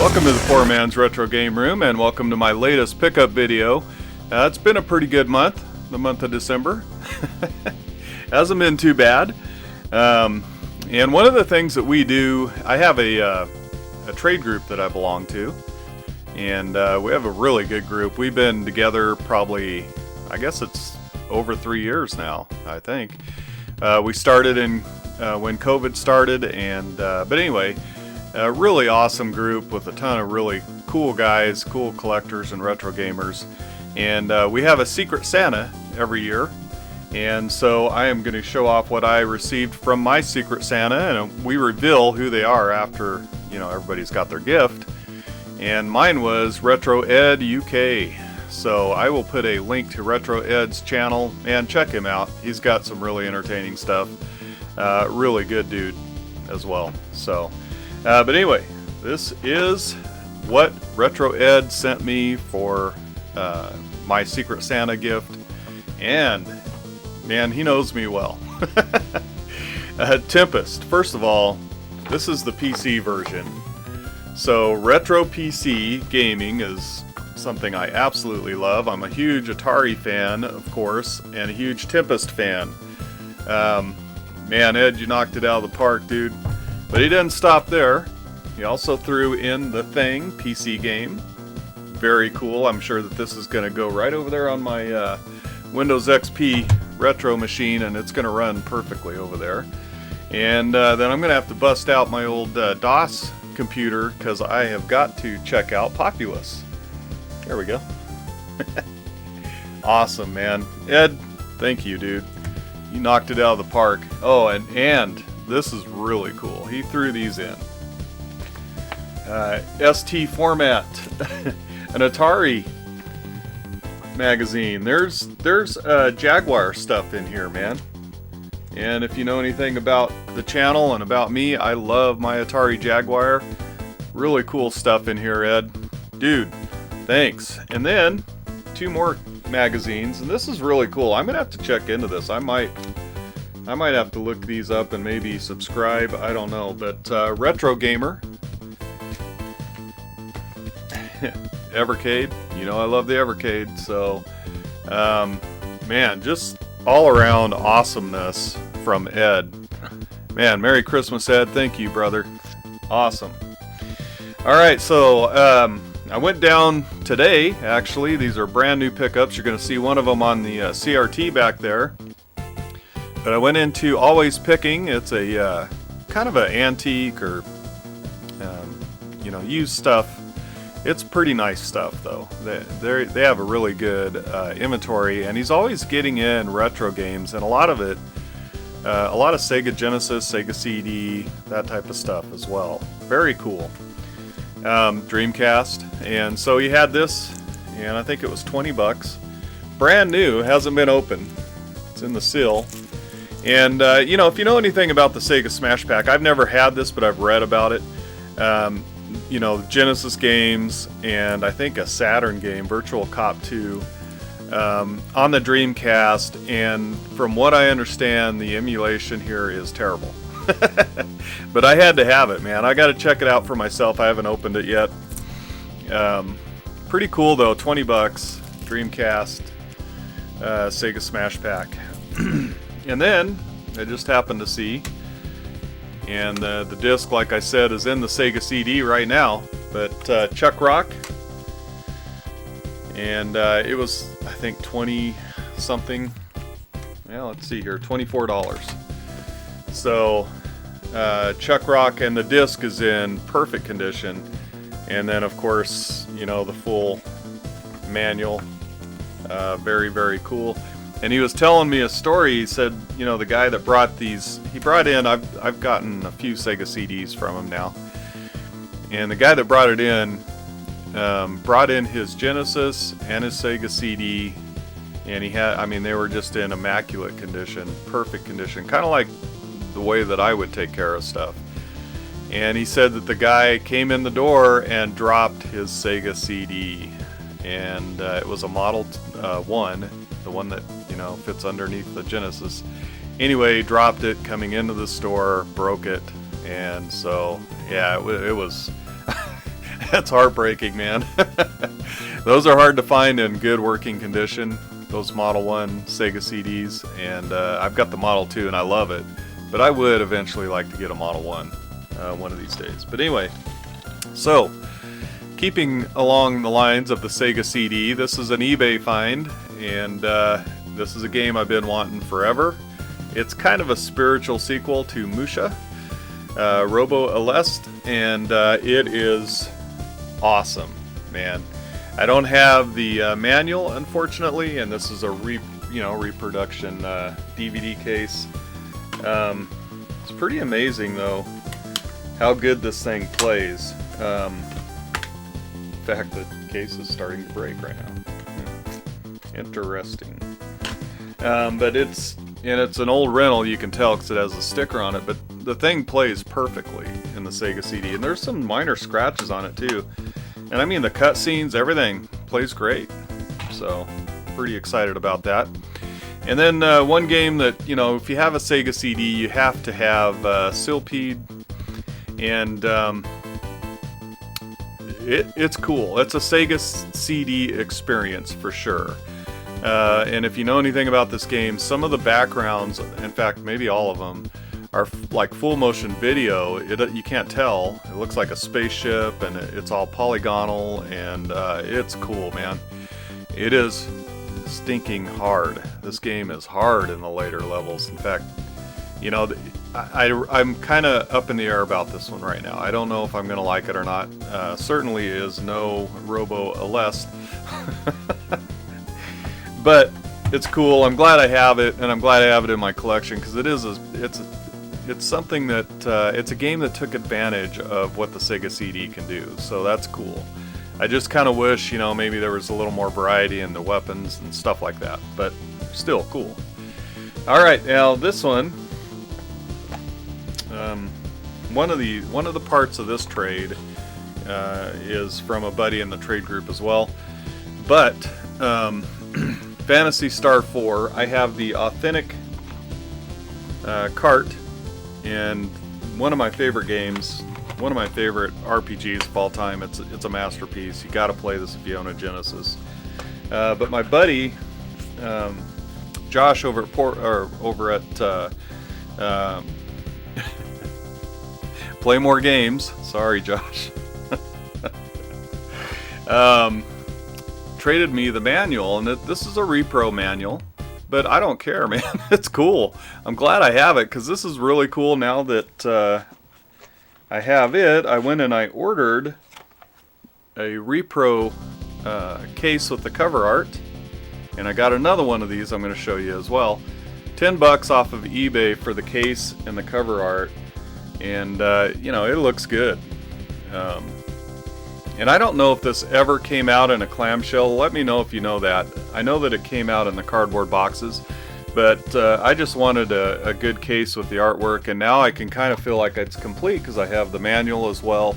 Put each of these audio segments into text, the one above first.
Welcome to the Poor Man's Retro Game Room, and welcome to my latest pickup video. It's been a pretty good month, the month of December. Hasn't been too bad. And one of the things that we do, I have a trade group that I belong to, and we have a really good group. We've been together probably, I guess it's over 3 years now, I think. We started in when COVID started, and but anyway, a really awesome group with a ton of really cool guys, cool collectors and retro gamers. And we have a Secret Santa every year. And so I am going to show off what I received from my Secret Santa, and we reveal who they are after, you know, everybody's got their gift. And mine was Retro Ed UK. So I will put a link to Retro Ed's channel and check him out. He's got some really entertaining stuff. Really good dude as well. So, but anyway, this is what Retro Ed sent me for my Secret Santa gift. And man, he knows me well. Tempest. First of all, this is the PC version. So retro PC gaming is something I absolutely love. I'm a huge Atari fan, of course, and a huge Tempest fan. Man, Ed, you knocked it out of the park, dude. But he didn't stop there. He also threw in the Thing PC game. Very cool. I'm sure that this is going to go right over there on my Windows XP retro machine, and it's going to run perfectly over there. And then I'm going to have to bust out my old DOS computer, because I have got to check out Populous. There we go. Awesome, man. Ed, thank you, dude. You knocked it out of the park. Oh, and this is really cool. He threw these in. ST format. An Atari magazine. There's Jaguar stuff in here, man. And if you know anything about the channel and about me, I love my Atari Jaguar. Really cool stuff in here, Ed. Dude, thanks. And then 2 more magazines, and this is really cool. I'm gonna have to check into this. I might have to look these up and maybe subscribe. I don't know, but Retro Gamer. Evercade, you know I love the Evercade. So man, just all around awesomeness from Ed. Man, Merry Christmas, Ed. Thank you, brother. Awesome. Alright, so I went down today, actually. These are brand new pickups. You're going to see one of them on the CRT back there. But I went into Always Picking. It's a kind of an antique or you know, used stuff. It's pretty nice stuff, though. They have a really good inventory, and he's always getting in retro games, and a lot of it, a lot of Sega Genesis, Sega CD, that type of stuff as well. Very cool. Dreamcast, and so he had this, and I think it was 20 bucks. Brand new, hasn't been opened. It's in the seal. And you know, if you know anything about the Sega Smash Pack, I've never had this, but I've read about it. You know, Genesis games, and I think a Saturn game, Virtual Cop 2, on the Dreamcast, and from what I understand, the emulation here is terrible. But I had to have it, man. I got to check it out for myself. I haven't opened it yet. Pretty cool, though. 20 bucks, Dreamcast, Sega Smash Pack. And then, I just happened to see, and the disc, like I said, is in the Sega CD right now. But Chuck Rock, and it was, I think, 20 something. Yeah, let's see here, $24. So Chuck Rock, and the disc is in perfect condition. And then, of course, you know, the full manual. Very, very cool. And he was telling me a story. He said, you know, the guy that brought these, he brought in, I've gotten a few Sega CDs from him now. And the guy that brought it in, brought in his Genesis and his Sega CD. And he had, I mean, they were just in immaculate condition, perfect condition, kind of like the way that I would take care of stuff. And he said that the guy came in the door and dropped his Sega CD. And it was a Model 1, the one that, you know, fits underneath the Genesis. Anyway, dropped it coming into the store, broke it, and so yeah, it was That's heartbreaking, man. Those are hard to find in good working condition, those Model 1 Sega CDs, and I've got the Model 2 and I love it, but I would eventually like to get a Model 1 one of these days. But anyway, so keeping along the lines of the Sega CD, this is an eBay find, and this is a game I've been wanting forever. It's kind of a spiritual sequel to Musha, Robo Aleste, and it is awesome, man. I don't have the manual, unfortunately, and this is a reproduction DVD case. It's pretty amazing, though, how good this thing plays. In fact, the case is starting to break right now. Interesting. But it's an old rental, you can tell, because it has a sticker on it. But the thing plays perfectly in the Sega CD, and there's some minor scratches on it too. And I mean, the cutscenes, everything plays great. So, pretty excited about that. And then one game that, if you have a Sega CD, you have to have Silpede. And it's cool. It's a Sega CD experience for sure. And if you know anything about this game, some of the backgrounds, in fact, maybe all of them, are like full motion video. You can't tell. It looks like a spaceship, and it's all polygonal, and it's cool, man. It is stinking hard. This game is hard in the later levels. In fact, I'm kind of up in the air about this one right now. I don't know if I'm going to like it or not. Certainly is no Robo Aleste. But it's cool. I'm glad I have it, and I'm glad I have it in my collection, because it's something that it's a game that took advantage of what the Sega CD can do. So that's cool. I just kind of wish, maybe there was a little more variety in the weapons and stuff like that. But still cool. All right, now this one. One of the parts of this trade is from a buddy in the trade group as well. But Phantasy Star 4, I have the authentic cart, and one of my favorite games, one of my favorite RPGs of all time. It's a masterpiece. You got to play this if you own a Genesis. But my buddy Josh over at Play More Games. Sorry, Josh. Traded me the manual, and this is a repro manual, but I don't care, man. It's cool. I'm glad I have it, because this is really cool. Now that I have it, I went and I ordered a repro case with the cover art, and I got another one of these I'm going to show you as well. $10 off of eBay for the case and the cover art, and it looks good. And I don't know if this ever came out in a clamshell. Let me know if you know that. I know that it came out in the cardboard boxes, but I just wanted a good case with the artwork, and now I can kind of feel like it's complete because I have the manual as well.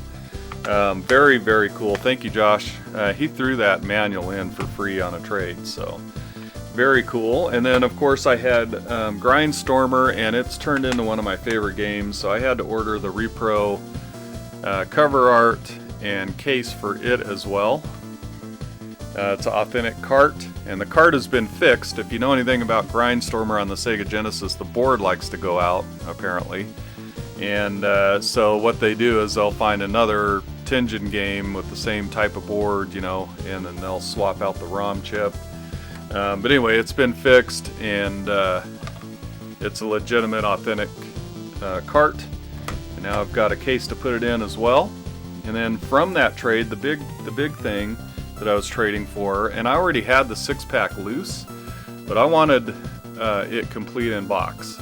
Very, very cool. Thank you, Josh. He threw that manual in for free on a trade, so very cool. And then, of course, I had Grindstormer, and it's turned into one of my favorite games, so I had to order the repro cover art and case for it as well. It's an authentic cart, and the cart has been fixed. If you know anything about Grindstormer on the Sega Genesis, the board likes to go out, apparently. And so what they do is they'll find another Tengen game with the same type of board, and then they'll swap out the ROM chip. But anyway, it's been fixed, and it's a legitimate, authentic cart. And now I've got a case to put it in as well. And then from that trade, the big thing that I was trading for, and I already had the 6-pack loose, but I wanted it complete in box.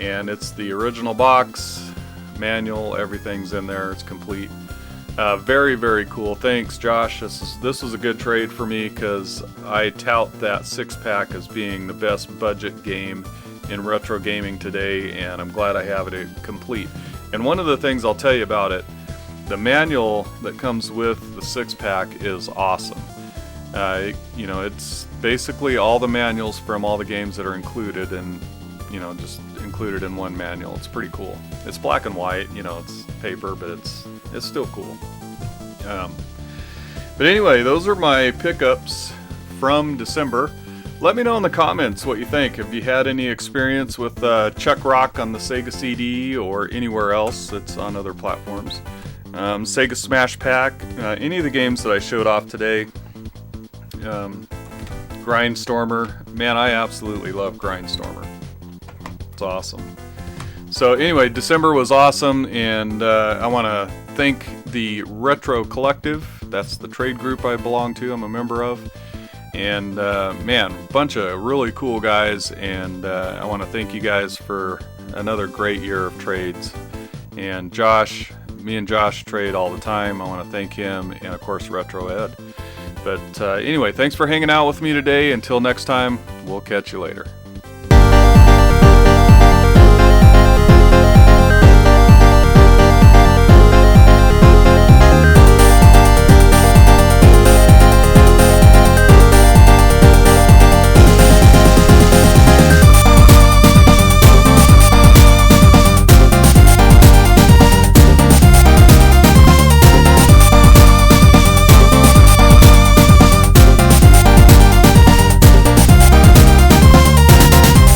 And it's the original box, manual, everything's in there, it's complete. Very, very cool. Thanks, Josh. This was a good trade for me, because I tout that 6-pack as being the best budget game in retro gaming today, and I'm glad I have it complete. And one of the things I'll tell you about it, the manual that comes with the 6-pack is awesome. It's basically all the manuals from all the games that are included, and just included in one manual. It's pretty cool. It's black and white, it's paper, but it's still cool. But anyway, those are my pickups from December. Let me know in the comments what you think. Have you had any experience with Chuck Rock on the Sega CD or anywhere else that's on other platforms? Sega Smash Pack, any of the games that I showed off today. Grindstormer, man, I absolutely love Grindstormer. It's awesome. So anyway, December was awesome, and I want to thank the Retro Collective. That's the trade group I belong to, I'm a member of. And man, a bunch of really cool guys, and I want to thank you guys for another great year of trades. And Josh, me and Josh trade all the time. I want to thank him, and of course Retro Ed. But anyway, thanks for hanging out with me today. Until next time, we'll catch you later.